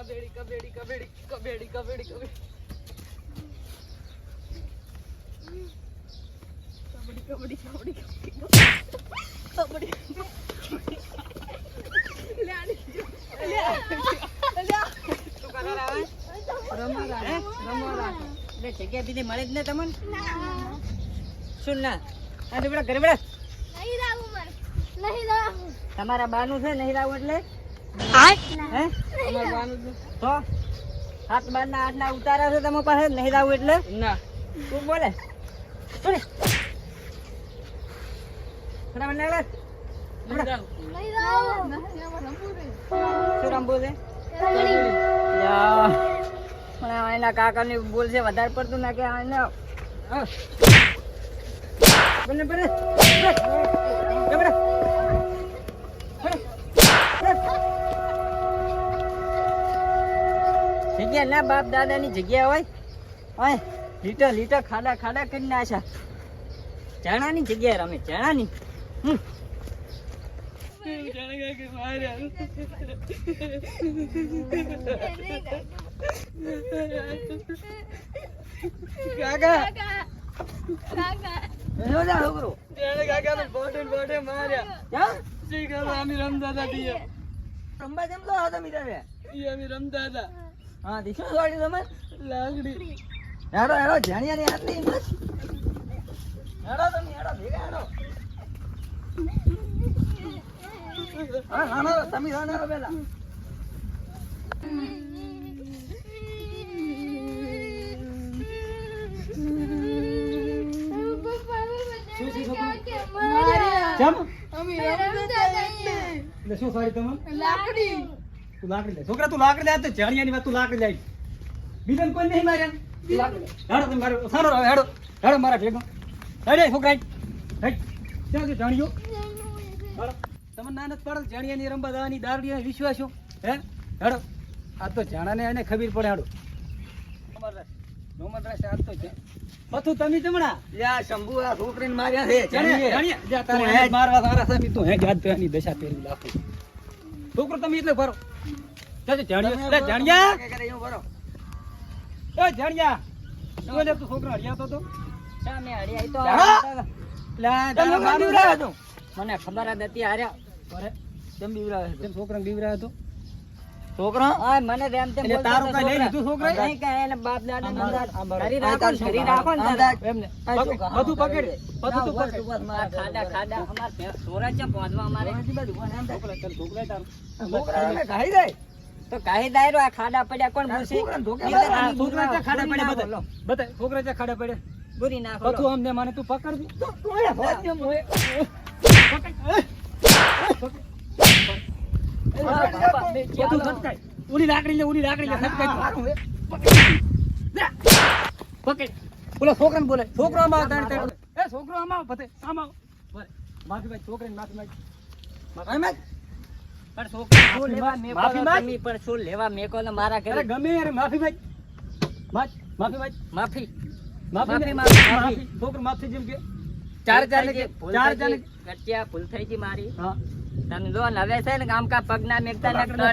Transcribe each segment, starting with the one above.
કબેડી કબેડી કબેડી કબેડી કબેડી કબેડી કબડ્ડી કબડ્ડી કબડ્ડી જગ્યા બીજી મળે જ ને તમને શું ના ઘરે બેડા તમારા બાનું છે નહીં રાવું એટલે તો હાથ બાર ના આઠ ના ઉતારા છે તમારી પાસે નહીં રાવું એટલે ના તું બોલે શું રમવું છે એના કાકા ની બોલ છે વધારે પડતું ના કે જગ્યા ના બાપ દાદા ની જગ્યા હોય લીટર લીટર ખાડા ખાડા કરી નાખ્યા ચણા ની જગ્યાએ રમે ચણા ની હા દીશો સોડી તમે લાગડી હેડો હેડો જાણિયા ની આટલી બસ હેડો તમે હેડો ભેગા હેડો હા હાનો તમે હાનો પેલા શું સોડી તમે લાકડી તું લાકડી લે છોકરા તું લાકડી લે તો જાણિયાની વાત તું લાકડી લે બીજન કોઈ નહીં માર્યા હેડો તમે મારો સારો હેડો હેડો મારા ભેગો હેડે છોકરા હેડ ક્યાં જાણ્યો હેડો તમે નાનત પડે જાણિયાની રંબા દાવાની દારૂડિયા વિશ્વાસો હે હેડો આ તો જાણાને એને ખબર પડે હેડો નોમર રાશ આ તો છે પથું તમે જમણા યા શંભુ આ છોકરીને માર્યા છે જાણિયા તારે હે મારવા સારા સામી તું હે જાત પેની દશા પેરી લાખો છોકરો તમે એટલે ભરો જાણિયા લે જાણિયા કે કરે હું ભરો ઓય જાણિયા તું લે તું છોકરો હરિયા તો સામે હરિયા તો લા તમે બીવરાયો તો મને ખબર જ હતી હાર્યા અરે કેમ બીવરાયો કેમ છોકરાને બીવરાયો તો છોકરા આ મને રેમ તેમ બોલતો તારું કઈ લઈ લીધું છોકરા નહીં કે એને બાપ દાદા નંદા ઘરી રાખો ને એમને બધું પકડ બધું તું પકડ ખાડા ખાડા અમાર સોરા ચમ પહોંચવા અમારે છોકરા ચાલ છોકરા તાર છોકરાને કાઈ જાય તો કાઈ દાયરો આ ખાડા પડ્યા કોણ પૂછે છોકરા ચા ખાડા પડ્યા બતા છોકરા ચા ખાડા પડ્યા ગુરી નાખો બધું અમને માને તું પકડ તું એ હોત ને મોય પકડ ઉલી લાકડી લે પકડ બોલો છોકરાને બોલે છોકરો આમાં તારે એ છોકરો આમાં પતે આમાં માફી ભાઈ છોકરાને માફી માંગ પણ છોકરા શું લેવા મે માફી માંગ પણ શું લેવા મેકો ને મારા ઘરે ગમે યાર માફી ભાઈ માફી છોકરો માફી જેમ કે ચાર કટિયા ભૂલ થઈ ગઈ મારી હા તને જો નવે છે ને ગામ કા પગના મેકતા નકટા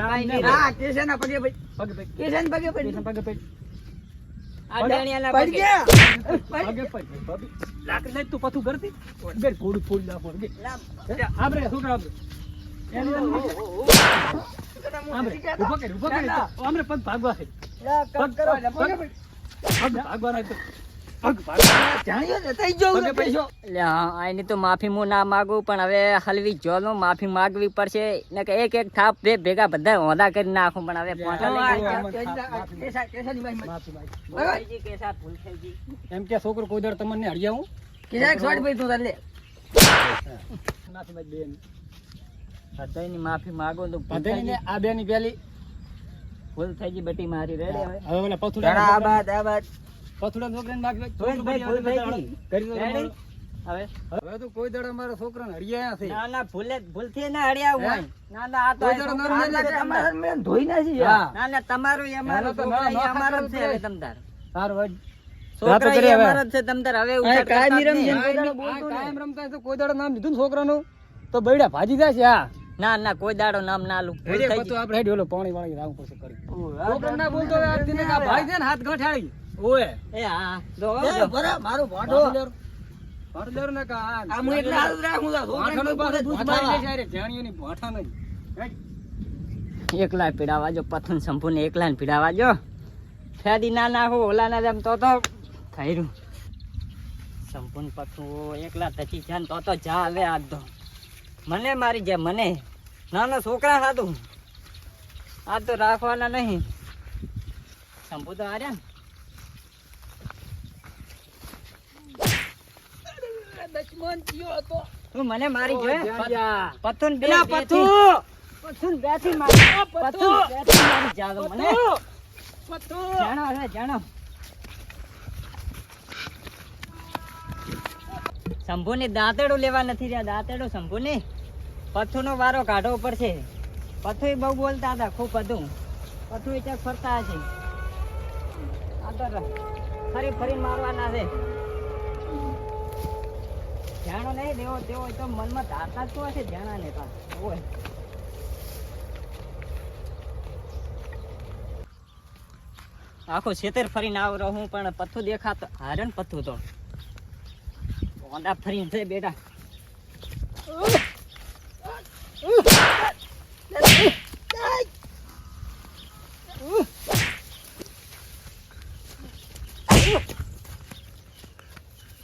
કાઈ નહીં હા કેસેના પગે ભાઈ કેસેન પગે આ ડણિયાના પગે લાકડી લઈ તું પથું કરતી બે ફૂડ લા ફોડ કે આબરે છોકરા આબરે ઉભો કે આમરે પગ ભાગવા છે પગ કરો પગ ભાગવા તો આની તો માફી હું ના માંગુ પણ હવે હલવી જોલો માફી માંગવી પડશે ને કે એક એક થાપ ભેગા બધા હોદા કરી નાખું પણ હવે એમ કે છોકરો કોઈ દર તમને હરિયા હું માફી માંગો તો આ બે ની પેલી ભૂલ થઈ ગઈ બટી મારી રેડી હવે પથુડા છોકરાને માફી હવે તો કોઈ દડા મારા છોકરાને હરિયા છે ના ના ભૂલથી ના હરિયા હોય ના ના આ તો તમારું મેં ધોઈ નાખી ના ના તમારું અમારો તો અમારો છે હવે તમતાર સારું વડ છોકરા અમારો છે તમતાર હવે કાયમ રમતા તો કોઈ દડા નામ લીધું છોકરાનું તો બૈડા ભાજી જાય છે હા ના ના કોઈ દાડો નામ ના લઉં. ભૂલ હેડે થઈ પતો આપણે હેડે ઓલો પાણી વાળી રાવ પછી કરી છોકરા ના બોલતો હવે આ તેને કા ભાઈ છે ને હાથ ગઠાડી ઓય ગઈ. એ હા જો મારો ભાડો ભાડો ને કા આ હું એટલે હાલ રાખું ભાઠાનો પાસે દૂધ મારી લે છે જાણીઓની ભાઠા નહીં એકલા પીડાવા જો પથુન સંપૂર્ણ એકલા ને પીડાવા જો ફેદી ના નાખો ઓલા ના જેમ તો થઈરું સંપૂર્ણ પથું એકલા તચી જાન તો જા હવે આજ તો મને મારી જાય મને નાના છોકરા સાધું આ તો રાખવાના નહીં સંપુ તો હાર્યા તું મને મારી જોયે પથુન બે પથુન બેથી મારી પથુન બેથી મારી જાદો મને જાણો રે જાણો શંભુની દાંતેડું લેવા નથી રહ્યા દાંતેડું શંભુની પથ્થુનો વારો કાઢવો પડશે પથ્થુ બહુ બોલતા હતા ખૂબ બધું પથ્થુ ચક ફરતા હશે આ તો ફરી ફરી મારવાના છે જાણો નહીં દેવો તેવો તો મનમાં ધારતા જ તો હશે જાણા ને ઓય આખો છેતર ફરીને આવરો હું પણ પથ્થુ દેખાતો હારે ને પથ્થુ તો ઓંડા ફરીને છે બેટા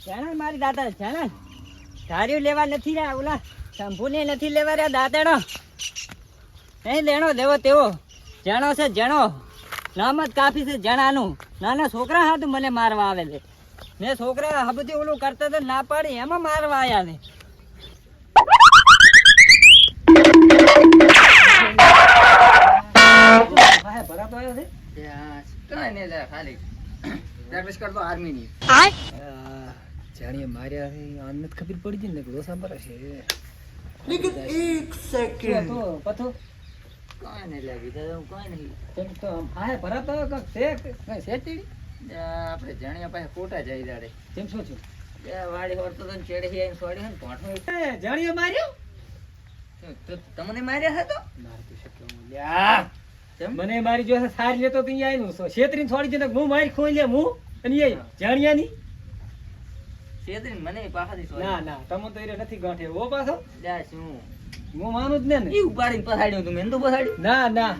જાણે મારી દાદા જાણે ધાર્યું લેવા નથી રહ્યા ઓલા શંભુને નથી લેવા રહ્યા દાંતેડો નહીં લેણો દેવો તેવો જાણો છે જાણો નામ જ કાફી છે જણાનું નાના છોકરા હાથું મને મારવા આવે છે મેં છોકરા હબથી ઓલું કરતા તો ના પાડી એમાં મારવા આવ્યા છે ભરાતો આવ્યો છે કઈ નહીં ખાલી પ્રેક્ટિસ કરતો આર્મીની જાણીએ માર્યા છે આને જ ખબર પડી જાય ને કે ડોસા પર છે લેકિન એક સેકન્ડ તો પથો કઈ નહીં લાગી તો કઈ નહીં તેમ તો હા ભરાતો આવ્યો કાંક છે કઈ સેટી આપણે જાણ્યા પાસે ખોટા જઈ દાડે તેમ શું છું વાડી હોરતો તો ચેડે આવીને છોડી ને પોઠો જાણીએ માર્યો તમને માર્યા હતો મારતું શક્યો હું લ્યા મને મારી જો સારી લેતો તો અહીંયા આવીને છેતરીને છોડી દે હું મારી ખોઈ લે હું અને એ જાણ્યાની છેતરીને મને પાછાથી છોડી ના ના તમે તો એ નથી ગાંઠે ઓ પાછો લ્યા શું હું માનું જ ને ઈ ઉપાડીને પછાડ્યું તું મેં તો પછાડ્યું ના ના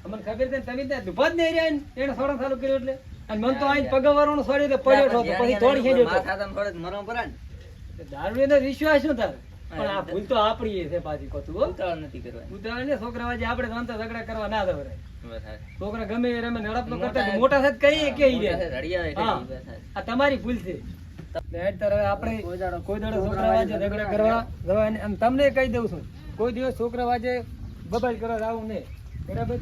અમને ખબર છે તમે ત્યાં દુભાત નહીં રહ્યા એને સોડા ચાલુ કર્યો એટલે અને મન તો આઈને પગવારોનો સોડ્યો તો પડ્યો હતો પછી થોડી ખેડ્યો માથા તમ થોડે મરમ પરાન દારૂ એનો વિશ્વાસ શું તાર પણ આ ભૂલ તો આપણી છે પાછી કોતું હો ઉતાવળ નથી કરવાની ઉતાવળ ને છોકરા વાજે આપણે તો ઝઘડા કરવા ના દવરે બસ હા છોકરા ગમે એ રમે નડપ નો કરતા તો મોટા સાથે કહીએ કે ઈ રે રડિયા હા. એટલે બસ હા. આ તમારી ભૂલ છે લેટ તારે આપણે કોઈ દાડો છોકરા વાજે ઝઘડા કરવા જવાની અને તમને કહી દઉં છું કોઈ દિવસ છોકરા વાજે બબાલ કરવા આવું નહીં બરાબર